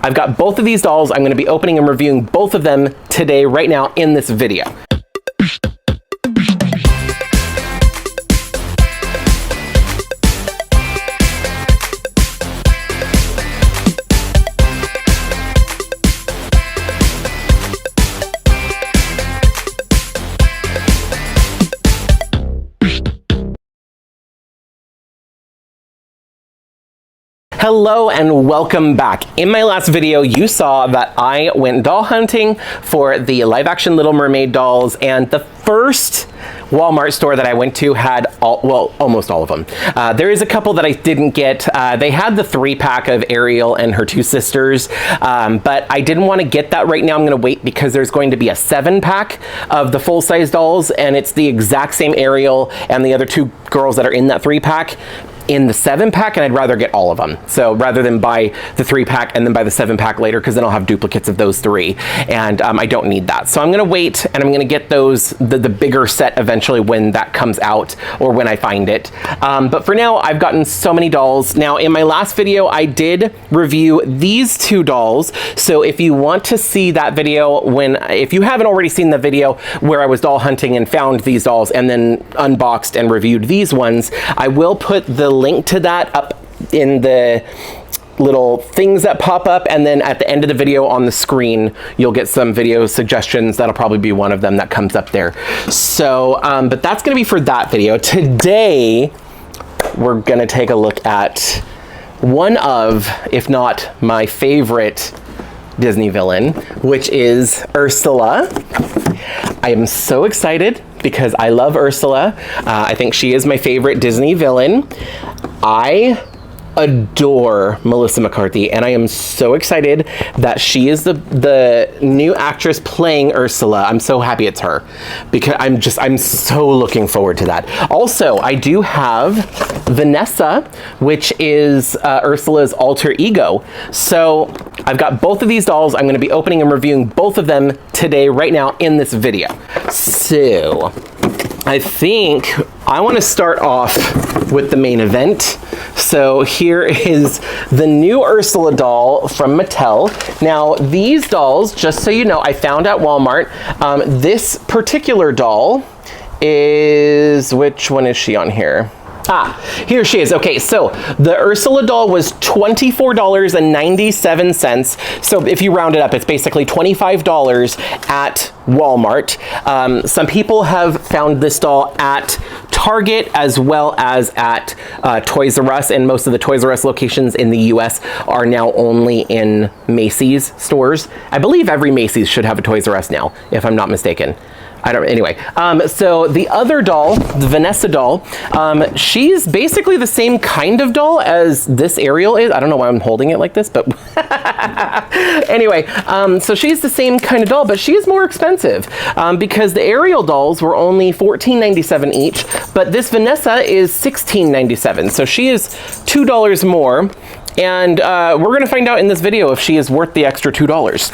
I've got both of these dolls. I'm going to be opening and reviewing both of them today, right now, in this video. Hello and welcome back. In my last video, you saw that I went doll hunting for the live action Little Mermaid dolls, and the first Walmart store that I went to had almost all of them. There is a couple that I didn't get. They had the 3-pack of Ariel and her 2 sisters, but I didn't want to get that right now. I'm going to wait because there's going to be a 7-pack of the full-size dolls, and it's the exact same Ariel and the other 2 girls that are in that 3-pack in the 7-pack, and I'd rather get all of them. So rather than buy the 3-pack and then buy the 7-pack later, because then I'll have duplicates of those 3, and I don't need that. So I'm gonna wait, and I'm gonna get those, the bigger set eventually when that comes out, or when I find it. But for now, I've gotten so many dolls. Now, in my last video, I did review these 2 dolls. So if you want to see that video, if you haven't already seen the video where I was doll hunting and found these dolls and then unboxed and reviewed these ones, I will put the link to that up in the little things that pop up, and then at the end of the video on the screen you'll get some video suggestions. That'll probably be one of them that comes up there. So but that's gonna be for that video. Today we're gonna take a look at one of, if not my favorite Disney villain, which is Ursula. I am so excited because I love Ursula. I think she is my favorite Disney villain. I adore Melissa McCarthy, and I am so excited that she is the new actress playing Ursula. I'm so happy it's her, because I'm so looking forward to that. Also, I do have Vanessa, which is Ursula's alter ego. So I've got both of these dolls. I'm going to be opening and reviewing both of them today, right now, in this video. So I think I want to start off with the main event. So here is the new Ursula doll from Mattel. Now, these dolls, just so you know, I found at Walmart. This particular doll is, which one is she on here? Ah, here she is. Okay, so the Ursula doll was $24.97. So if you round it up, it's basically $25 at Walmart. Some people have found this doll at Target as well as at Toys R Us, and most of the Toys R Us locations in the US are now only in Macy's stores. I believe every Macy's should have a Toys R Us now, if I'm not mistaken. Anyway, so the other doll, the Vanessa doll, she's basically the same kind of doll as this Ariel is. I don't know why I'm holding it like this, but anyway, so she's the same kind of doll, but she's more expensive because the Ariel dolls were only $14.97 each, but this Vanessa is $16.97. So she is $2 more. And we're gonna find out in this video if she is worth the extra $2.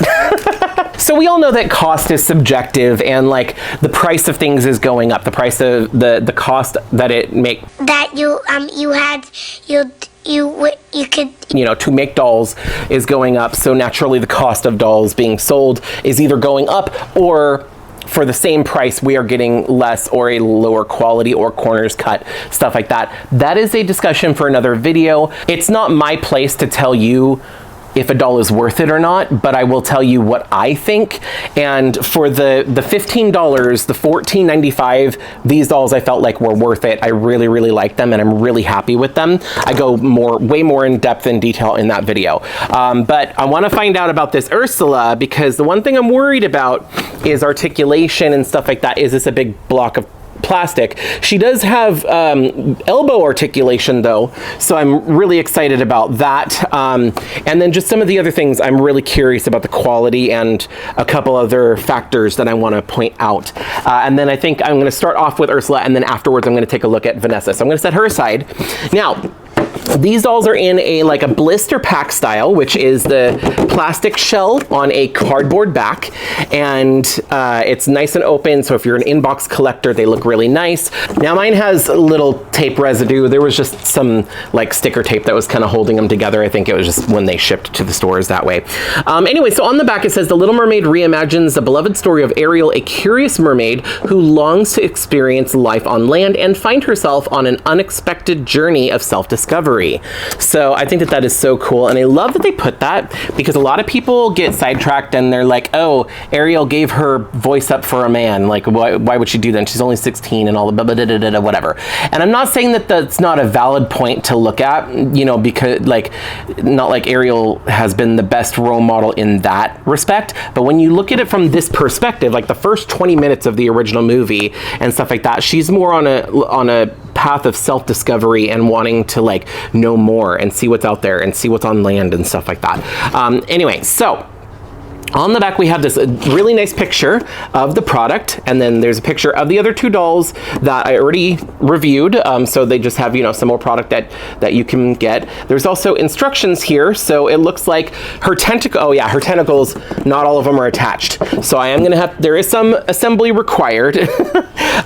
So we all know that cost is subjective, and like the price of things is going up. The price of the cost that it make that you could, you know, to make dolls is going up. So naturally the cost of dolls being sold is either going up, or for the same price we are getting less or a lower quality or corners cut, stuff like that. That is a discussion for another video. It's not my place to tell you if a doll is worth it or not, but I will tell you what I think. And for the $15, the $14.95, these dolls I felt like were worth it. I really, really like them, and I'm really happy with them. I go way more in depth and detail in that video. But I want to find out about this Ursula, because the one thing I'm worried about is articulation and stuff like that. Is this a big block of plastic? She does have elbow articulation though, so I'm really excited about that. And then just some of the other things, I'm really curious about the quality and a couple other factors that I want to point out. And then I think I'm going to start off with Ursula, and then afterwards I'm going to take a look at Vanessa. So I'm going to set her aside. Now, These dolls are in a like a blister pack style, which is the plastic shell on a cardboard back, and it's nice and open, so if you're an inbox collector, they look really nice. Now mine has a little tape residue. There was just some like sticker tape that was kind of holding them together. I think it was just when they shipped to the stores that way. Anyway, so on the back it says, The Little Mermaid reimagines the beloved story of Ariel, a curious mermaid who longs to experience life on land and find herself on an unexpected journey of self-discovery. So I think that that is so cool, and I love that they put that, because a lot of people get sidetracked and they're like, oh, Ariel gave her voice up for a man, like why would she do that? She's only 16 and all the blah, blah, blah, blah, blah, whatever. And I'm not saying that that's not a valid point to look at, you know, because like, not like Ariel has been the best role model in that respect, but when you look at it from this perspective, like the first 20 minutes of the original movie and stuff like that, she's more on a path of self-discovery and wanting to like know more and see what's out there and see what's on land and stuff like that. Anyway, so on the back we have this really nice picture of the product, and then there's a picture of the other two dolls that I already reviewed, so they just have, you know, some more product that you can get. There's also instructions here, so it looks like her her tentacles, not all of them are attached, so I am gonna have, there is some assembly required.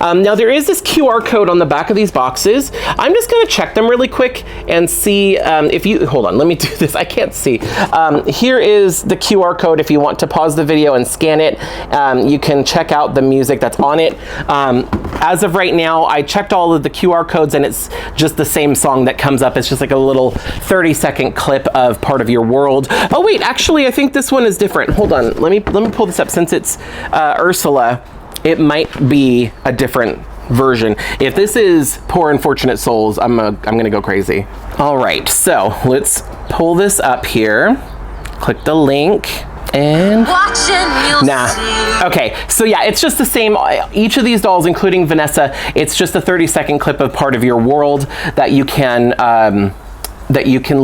Now there is this QR code on the back of these boxes. I'm just gonna check them really quick and see if you, hold on, let me do this, I can't see. Here is the QR code if you want to pause the video and scan it. You can check out the music that's on it. As of right now, I checked all of the QR codes and it's just the same song that comes up. It's just like a little 30-second clip of Part of Your World. Oh wait, actually I think this one is different. Hold on, let me pull this up. Since it's Ursula, it might be a different version. If this is Poor Unfortunate Souls, I'm gonna go crazy. All right, so let's pull this up here. Click the link. And okay, so yeah, it's just the same. Each of these dolls, including Vanessa, it's just a 30-second clip of Part of Your World that you can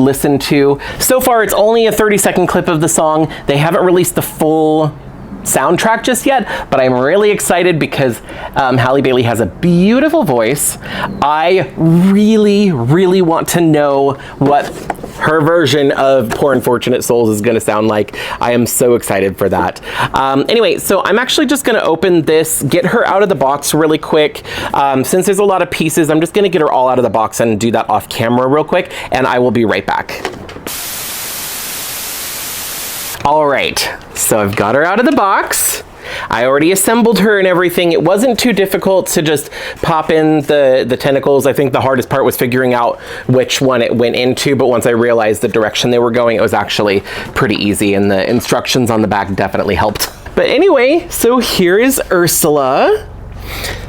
listen to. So far, it's only a 30-second clip of the song. They haven't released the full soundtrack just yet, but I'm really excited because Halle Bailey has a beautiful voice. I really, really want to know what her version of Poor Unfortunate Souls is going to sound like. I am so excited for that. Anyway, so I'm actually just going to open this, get her out of the box really quick. Since there's a lot of pieces, I'm just going to get her all out of the box and do that off camera real quick, and I will be right back. All right, so I've got her out of the box. I already assembled her and everything. It wasn't too difficult to just pop in the tentacles. I think the hardest part was figuring out which one it went into, but once I realized the direction they were going, it was actually pretty easy, and the instructions on the back definitely helped. But anyway, so here is Ursula.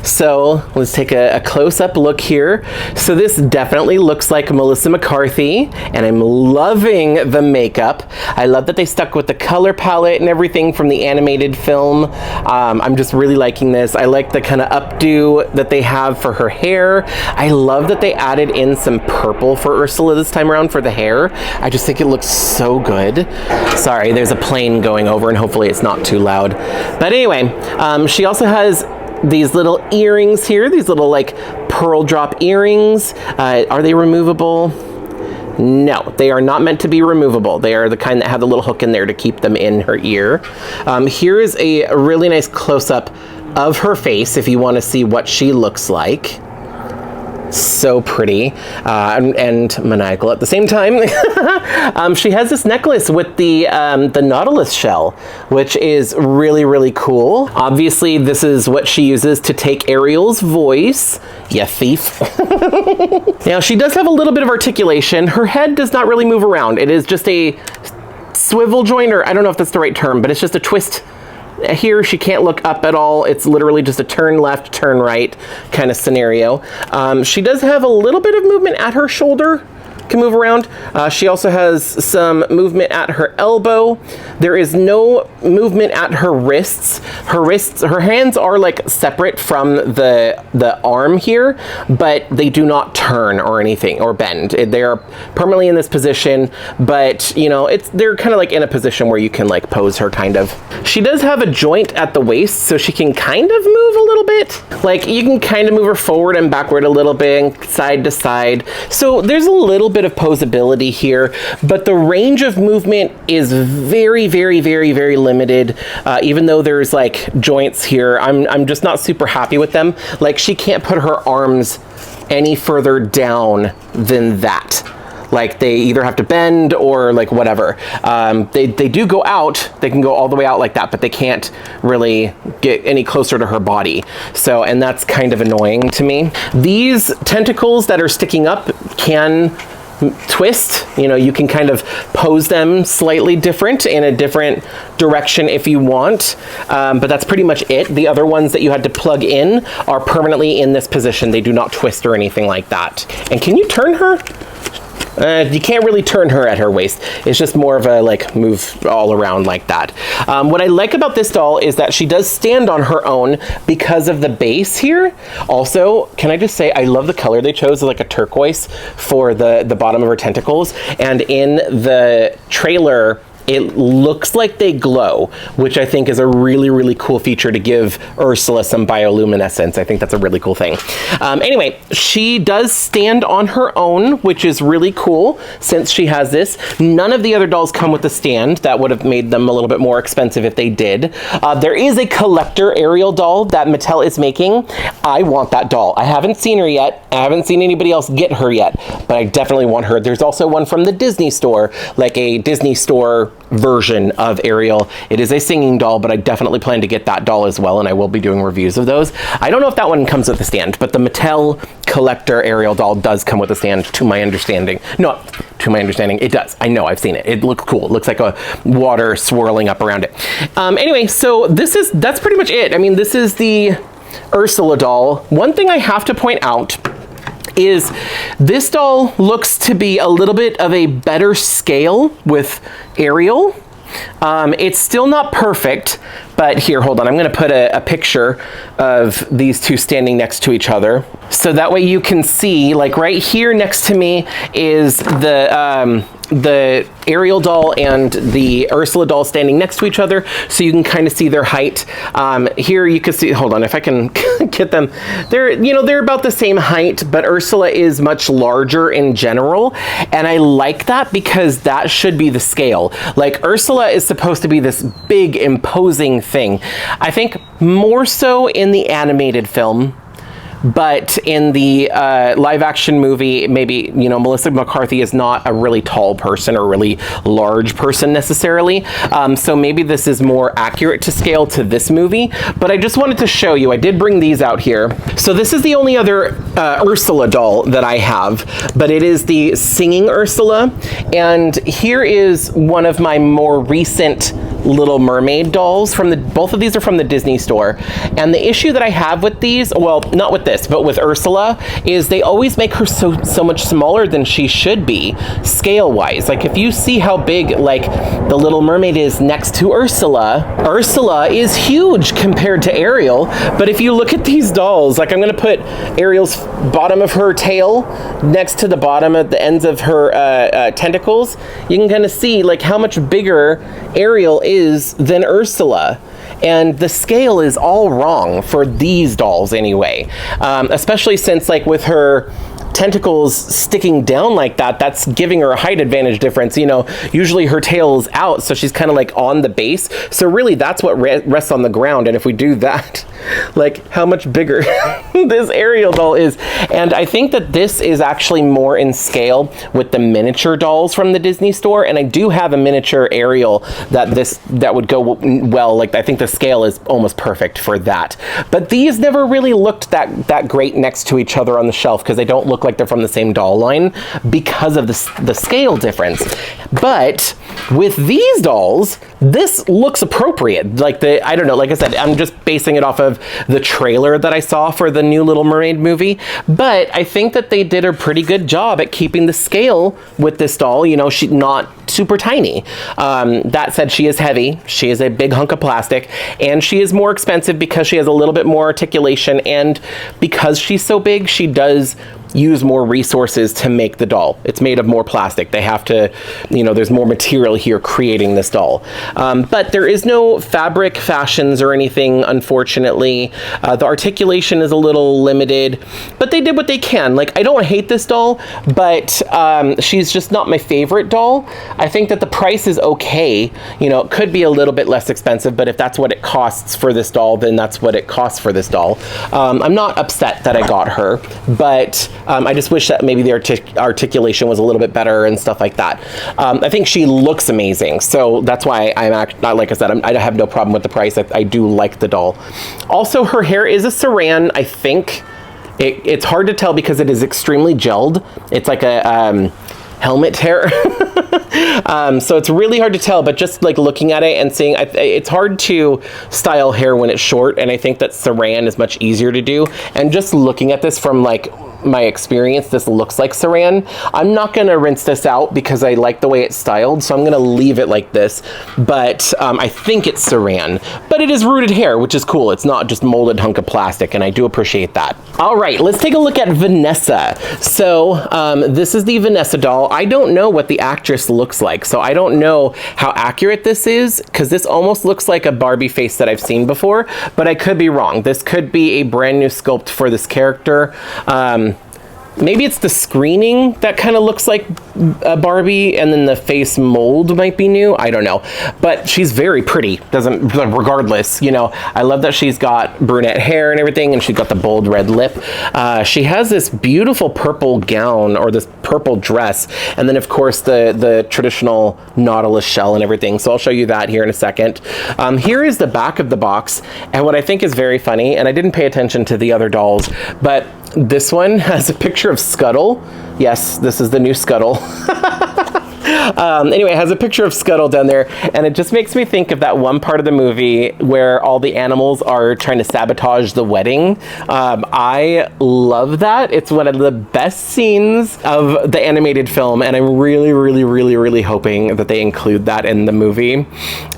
So let's take a close-up look here. So this definitely looks like Melissa McCarthy, and I'm loving the makeup. I love that they stuck with the color palette and everything from the animated film. I'm just really liking this. I like the kind of updo that they have for her hair. I love that they added in some purple for Ursula this time around for the hair. I just think it looks so good. Sorry, there's a plane going over and hopefully it's not too loud. But anyway, she also has these little earrings here, these little like pearl drop earrings. Are they removable? No, they are not meant to be removable. They are the kind that have the little hook in there to keep them in her ear. Here is a really nice close-up of her face if you want to see what she looks like. So pretty and maniacal at the same time. She has this necklace with the nautilus shell, which is really, really cool. Obviously, this is what she uses to take Ariel's voice. You thief. Now, she does have a little bit of articulation. Her head does not really move around. It is just a swivel joint, or I don't know if that's the right term, but it's just a twist. Here, she can't look up at all. It's literally just a turn left, turn right kind of scenario. She does have a little bit of movement at her shoulder, can move around. She also has some movement at her elbow. There is no movement at her wrists. Her hands are like separate from the arm here, but they do not turn or anything or bend. They are permanently in this position, but you know, they're kind of like in a position where you can like pose her kind of. She does have a joint at the waist, so she can kind of move a little bit. Like you can kind of move her forward and backward a little bit, and side to side. So there's a little bit of posability here, but the range of movement is very, very, very, very limited. Even though there's like joints here, I'm just not super happy with them. Like, she can't put her arms any further down than that. Like, they either have to bend or like whatever. They do go out, they can go all the way out like that, but they can't really get any closer to her body. So, and that's kind of annoying to me. These tentacles that are sticking up can twist. You know, you can kind of pose them slightly different in a different direction if you want, but that's pretty much it. The other ones that you had to plug in are permanently in this position. They do not twist or anything like that. And can you turn her? You can't really turn her at her waist. It's just more of a like move all around like that. What I like about this doll is that she does stand on her own because of the base here. Also, can I just say, I love the color they chose, like a turquoise for the bottom of her tentacles. And in the trailer, it looks like they glow, which I think is a really, really cool feature to give Ursula some bioluminescence. I think that's a really cool thing. Anyway, she does stand on her own, which is really cool since she has this. None of the other dolls come with a stand. That would have made them a little bit more expensive if they did. There is a collector Ariel doll that Mattel is making. I want that doll. I haven't seen her yet. I haven't seen anybody else get her yet, but I definitely want her. There's also one from the Disney store, like a Disney store version of Ariel. It is a singing doll, but I definitely plan to get that doll as well, and I will be doing reviews of those. I don't know if that one comes with a stand, but the Mattel collector Ariel doll does come with a stand, to my understanding. No, to my understanding, it does. I know, I've seen it. It looks cool. It looks like a water swirling up around it. Anyway, so that's pretty much it. I mean, this is the Ursula doll. One thing I have to point out is this doll looks to be a little bit of a better scale with Ariel. It's still not perfect, but here, hold on. I'm going to put a picture of these two standing next to each other. So that way you can see, like right here next to me is the Ariel doll and the Ursula doll standing next to each other, so you can kind of see their height. Here you can see, hold on, if I can get them, they're about the same height, but Ursula is much larger in general, and I like that because that should be the scale. Like, Ursula is supposed to be this big, imposing thing. I think more so in the animated film, but in the live action movie, maybe, Melissa McCarthy is not a really tall person or really large person necessarily. So maybe this is more accurate to scale to this movie, but I just wanted to show you, I did bring these out here. So this is the only other Ursula doll that I have, but it is the singing Ursula. And here is one of my more recent Little Mermaid dolls both of these are from the Disney store. And the issue that I have with these, well, not with this, but with Ursula, is they always make her so much smaller than she should be scale wise. Like, if you see how big like the Little Mermaid is next to Ursula is huge compared to Ariel. But if you look at these dolls, like, I'm gonna put Ariel's bottom of her tail next to the bottom of the ends of her tentacles, you can kind of see like how much bigger Ariel is than Ursula. And the scale is all wrong for these dolls anyway. Especially since, like, with her tentacles sticking down like that, that's giving her a height advantage difference. Usually her tail is out, so she's kind of like on the base. So really that's what rests on the ground. And if we do that, like, how much bigger this Ariel doll is. And I think that this is actually more in scale with the miniature dolls from the Disney store. And I do have a miniature Ariel that would go well. Like, I think the scale is almost perfect for that. But these never really looked that great next to each other on the shelf because they don't look like they're from the same doll line because of the scale difference. But with these dolls, this looks appropriate. Like, I don't know, like I said, I'm just basing it off of the trailer that I saw for the new Little Mermaid movie, but I think that they did a pretty good job at keeping the scale with this doll. She's not super tiny. That said, she is heavy. She is a big hunk of plastic, and she is more expensive because she has a little bit more articulation, and because she's so big, she does use more resources to make the doll. It's made of more plastic. They have to, you know, there's more material here creating this doll. But there is no fabric fashions or anything, unfortunately. The articulation is a little limited, but they did what they can. Like, I don't hate this doll, but she's just not my favorite doll. I think that the price is okay. You know, it could be a little bit less expensive, but if that's what it costs for this doll, then that's what it costs for this doll. I'm not upset that I got her, but I just wish that maybe the articulation was a little bit better and stuff like that. I think she looks amazing, so that's why like I said, I have no problem with the price. I do like the doll. Also, her hair is a saran, I think. It's hard to tell because it is extremely gelled. It's like a helmet hair. So it's really hard to tell, but just like looking at it and seeing, it's hard to style hair when it's short, and I think that saran is much easier to do. And just looking at this from like my experience, this looks like saran. I'm not gonna rinse this out because I like the way it's styled, so I'm gonna leave it like this. But I think it's saran, but it is rooted hair, which is cool. It's not just molded hunk of plastic, and I do appreciate that. All right, let's take a look at Vanessa. So this is the Vanessa doll. I don't know what the actress looks like, so I don't know how accurate this is, because this almost looks like a Barbie face that I've seen before, but I could be wrong. This could be a brand new sculpt for this character. Maybe it's the screening that kind of looks like a Barbie, and then the face mold might be new. I don't know, but she's very pretty. Regardless, you know, I love that she's got brunette hair and everything, and she's got the bold red lip. She has this beautiful purple gown, or this purple dress, and then of course the traditional Nautilus shell and everything. So I'll show you that here in a second. Here is the back of the box, and what I think is very funny, and I didn't pay attention to the other dolls, but this one has a picture of Scuttle. Yes, this is the new Scuttle. Anyway, it has a picture of Scuttle down there, and it just makes me think of that one part of the movie where all the animals are trying to sabotage the wedding. I love that. It's one of the best scenes of the animated film, and I'm really, really, really, really hoping that they include that in the movie.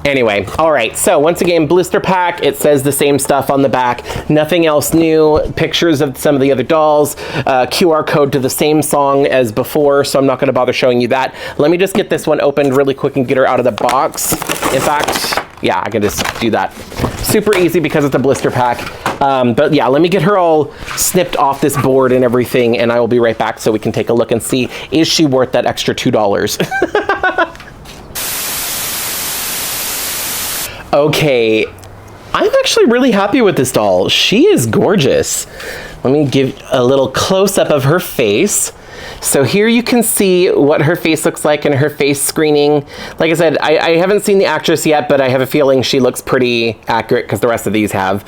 Anyway, all right, so once again, blister pack. It says the same stuff on the back. Nothing else new. Pictures of some of the other dolls. QR code to the same song as before, so I'm not going to bother showing you that. Let me just get this one opened really quick and get her out of the box. In fact, yeah, I can just do that. Super easy because it's a blister pack. But yeah, let me get her all snipped off this board and everything, and I will be right back so we can take a look and see, is she worth that extra $2? Okay, I'm actually really happy with this doll. She is gorgeous. Let me give a little close-up of her face. So here you can see what her face looks like in her face screening. Like I said, I haven't seen the actress yet, but I have a feeling she looks pretty accurate because the rest of these have.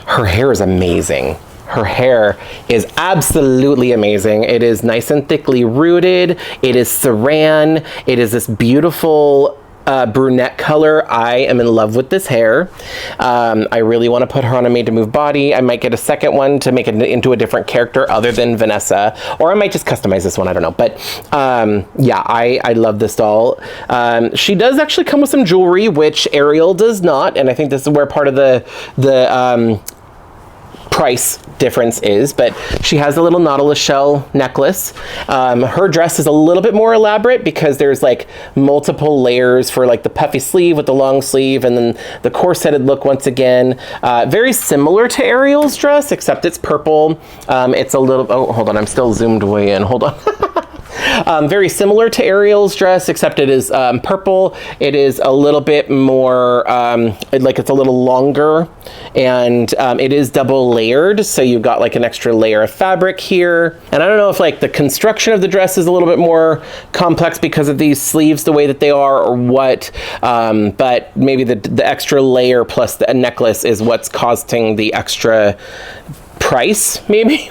Her hair is amazing. Her hair is absolutely amazing. It is nice and thickly rooted. It is saran. It is this beautiful brunette color. I am in love with this hair. I really want to put her on a Made to Move body. I might get a second one to make it into a different character other than Vanessa, or I might just customize this one. I don't know, but yeah, I love this doll. She does actually come with some jewelry, which Ariel does not, and I think this is where part of the price difference is, but she has a little Nautilus shell necklace. Her dress is a little bit more elaborate because there's like multiple layers for like the puffy sleeve with the long sleeve, and then the corseted look once again. Very similar to Ariel's dress, except it's purple. It's a little, oh, hold on, I'm still zoomed way in, hold on. Very similar to Ariel's dress, except it is purple. It is a little bit more, like it's a little longer, and it is double layered, so you've got like an extra layer of fabric here. And I don't know if like the construction of the dress is a little bit more complex because of these sleeves the way that they are, or what, but maybe the extra layer plus the necklace is what's costing the extra price, maybe,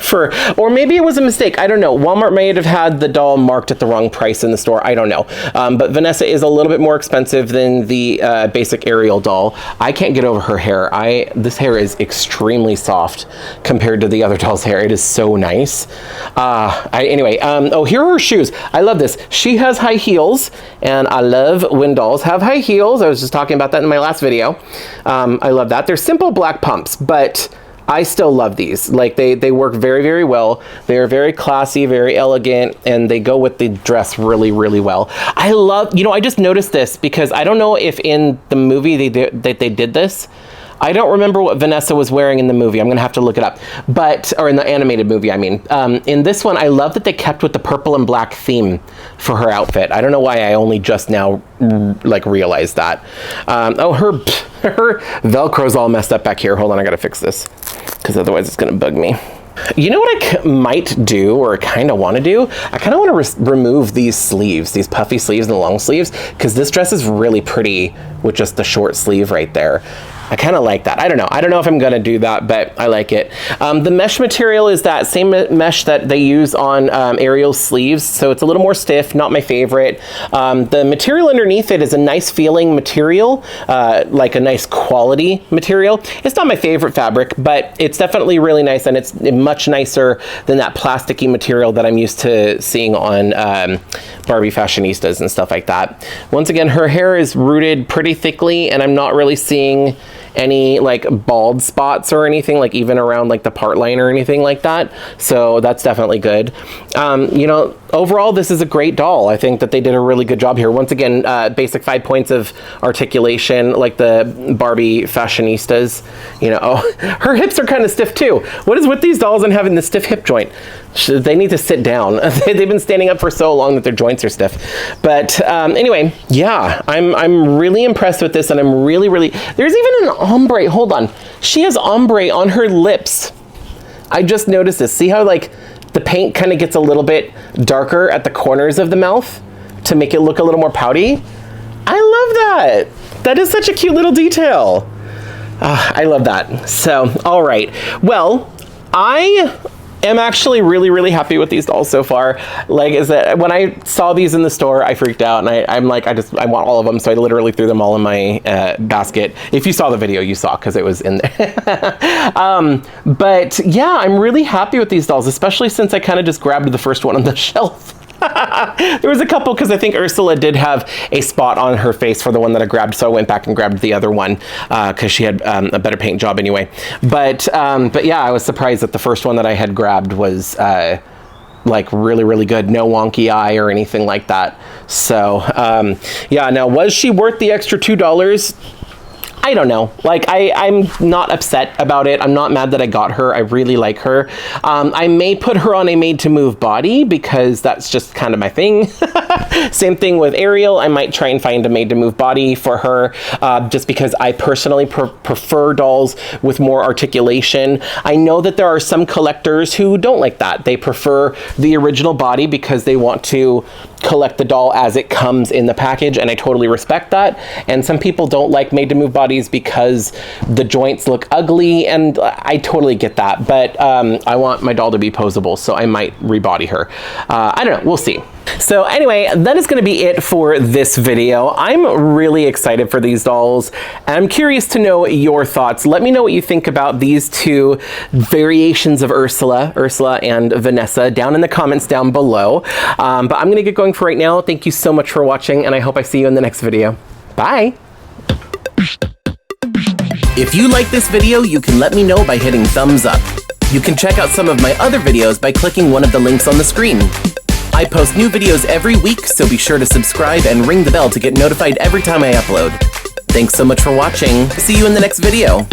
or maybe it was a mistake. I don't know. Walmart may have had the doll marked at the wrong price in the store. I don't know. But Vanessa is a little bit more expensive than the basic Ariel doll. I can't get over her hair. This hair is extremely soft compared to the other doll's hair. It is so nice. Anyway, oh, here are her shoes. I love this. She has high heels, and I love when dolls have high heels. I was just talking about that in my last video. I love that. They're simple black pumps, but I still love these. Like they work very, very well. They are very classy, very elegant, and they go with the dress really, really well. I love, you know, I just noticed this because I don't know if in the movie they did this. I don't remember what Vanessa was wearing in the movie. I'm gonna have to look it up. But, or in the animated movie, I mean. In this one, I love that they kept with the purple and black theme for her outfit. I don't know why I only just now, like, realized that. Oh, her Velcro's all messed up back here. Hold on, I gotta fix this, because otherwise it's gonna bug me. You know what I might do, or kind of want to do? I kind of want to remove these sleeves, these puffy sleeves and the long sleeves, because this dress is really pretty with just the short sleeve right there. I kind of like that. I don't know. I don't know if I'm going to do that, but I like it. The mesh material is that same mesh that they use on Ariel's sleeves, so it's a little more stiff, not my favorite. The material underneath it is a nice feeling material, like a nice quality material. It's not my favorite fabric, but it's definitely really nice, and it's much nicer than that plasticky material that I'm used to seeing on Barbie fashionistas and stuff like that. Once again, her hair is rooted pretty thickly, and I'm not really seeing any like bald spots or anything, like even around like the part line or anything like that. So that's definitely good. You know, overall, this is a great doll. I think that they did a really good job here. Once again, basic 5 points of articulation, like the Barbie fashionistas. You know, oh, her hips are kind of stiff too. What is with these dolls and having the stiff hip joint? They need to sit down. They've been standing up for so long that their joints are stiff. But anyway, yeah, I'm really impressed with this, and I'm really, there's even an ombre. Hold on. She has ombre on her lips. I just noticed this. See how like the paint kind of gets a little bit darker at the corners of the mouth to make it look a little more pouty? I love that. That is such a cute little detail. I love that. So, all right. Well, I am actually really happy with these dolls so far. Like, is that when I saw these in the store, I freaked out, and I'm like, I want all of them, so I literally threw them all in my basket. If you saw the video, you saw, because it was in there. But yeah, I'm really happy with these dolls, especially since I kind of just grabbed the first one on the shelf. There was a couple, because I think Ursula did have a spot on her face for the one that I grabbed, so I went back and grabbed the other one because she had a better paint job anyway. But yeah, I was surprised that the first one that I had grabbed was like really good, no wonky eye or anything like that. So yeah, now was she worth the extra $2? I don't know. Like, I'm not upset about it. I'm not mad that I got her. I really like her. I may put her on a made-to-move body because that's just kind of my thing. Same thing with Ariel. I might try and find a made-to-move body for her just because I personally prefer dolls with more articulation. I know that there are some collectors who don't like that. They prefer the original body because they want to collect the doll as it comes in the package, and I totally respect that. And some people don't like made-to-move bodies because the joints look ugly, and I totally get that. But I want my doll to be posable, so I might rebody her. I don't know, we'll see. So anyway, that is going to be it for this video. I'm really excited for these dolls. I'm curious to know your thoughts. Let me know what you think about these two variations of Ursula and Vanessa down in the comments down below. But I'm going to get going for right now. Thank you so much for watching, and I hope I see you in the next video. Bye! If you like this video, you can let me know by hitting thumbs up. You can check out some of my other videos by clicking one of the links on the screen. I post new videos every week, so be sure to subscribe and ring the bell to get notified every time I upload. Thanks so much for watching. See you in the next video.